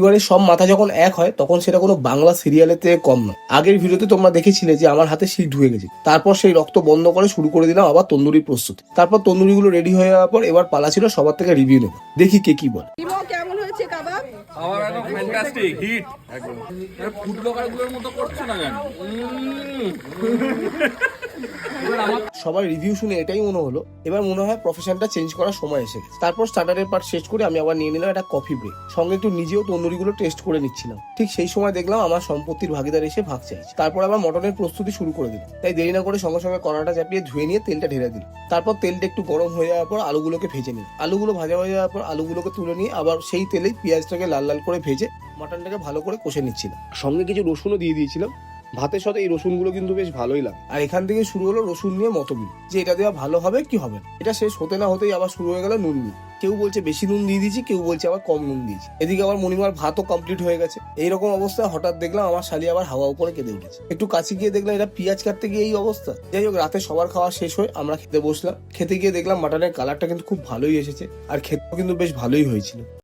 পরিবারের সব মাথা যখন এক হয় তখন সেটা কোনো বাংলা সিরিয়ালের থেকে কম নয়। আগের ভিডিওতে তোমরা দেখেছিলে যে আমার হাতে শীত ঢুকে গেছে, তারপর সেই রক্ত বন্ধ করে শুরু করে দিলাম আবার তন্দুরির প্রস্তুতি। তারপর তন্দুরিগুলো রেডি হয়ে যাওয়ার পর এবার পালা ছিল সবার থেকে রিভিউ নেব, দেখি কে কি বলে। কেমন হয়েছে কাবাব? আমার একদম ফ্যান্টাস্টিক হিট একদম। ফুড ব্লগারগুলোর মতো করছো না কেন? সবার রিভিউ শুনে এটাই মনে হলো এবার মনে হয় প্রফেশনটা চেঞ্জ করার সময় এসে গেছে। তারপর স্টার্টারের পার্ট শেষ করে আমি আবার নিয়ে নিলাম একটা কফি ব্রেক, সঙ্গে একটু নিজেও তন্দুরিগুলো টেস্ট করে নিচ্ছিলাম। ঠিক সেই সময় দেখলাম আমার সম্পত্তির ভাগিদার এসে ভাগ চাইছে। তারপর আবার মটনের প্রস্তুতি শুরু করে দিল, তাই দেরি না করে সঙ্গে সঙ্গে কড়াটা চাপিয়ে ধুয়ে নিয়ে তেলটা ঢেলে দিল। তারপর তেলটা একটু গরম হয়ে যাওয়ার পর আলুগুলোকে ভেজে নিল। আলুগুলো ভাজা হয়ে যাওয়ার পর আলুগুলোকে তুলে নিয়ে আবার সেই তেলেই পেঁয়াজটাকে লাল লাল করে ভেজে মাটনটাকে ভালো করে কষে নিচ্ছিলাম। সঙ্গে কিছু রসুনও দিয়ে দিয়েছিলাম। ভাতের সাথে এই রসুনগুলো কিন্তু বেশ ভালোই লাগে। আর এখান থেকে শুরু হলো রসুন নিয়ে মতবিল, যে এটা দেওয়া ভালো হবে কি হবে না। এটা শেষ হতে না হতেই আবার শুরু হয়ে গেল নুন নিয়ে। কেউ বলছে বেশি নুন দিয়ে দিয়েছি, কেউ বলছে আবার কম নুন দিয়েছি। এদিকে আবার মনিমার ভাতও কমপ্লিট হয়ে গেছে। এইরকম অবস্থায় হঠাৎ দেখলাম আমার শালি আবার হাওয়া উপরে কেঁদে উঠেছে। একটু কাছে গিয়ে দেখলাম এটা পেঁয়াজ কাটতে গিয়ে এই অবস্থা। যাই হোক, রাতে সবার খাওয়া শেষ হয়ে আমরা খেতে বসলাম। খেতে গিয়ে দেখলাম মাটনের কালারটা কিন্তু খুব ভালোই এসেছে আর খেতেও কিন্তু বেশ ভালোই হয়েছিল।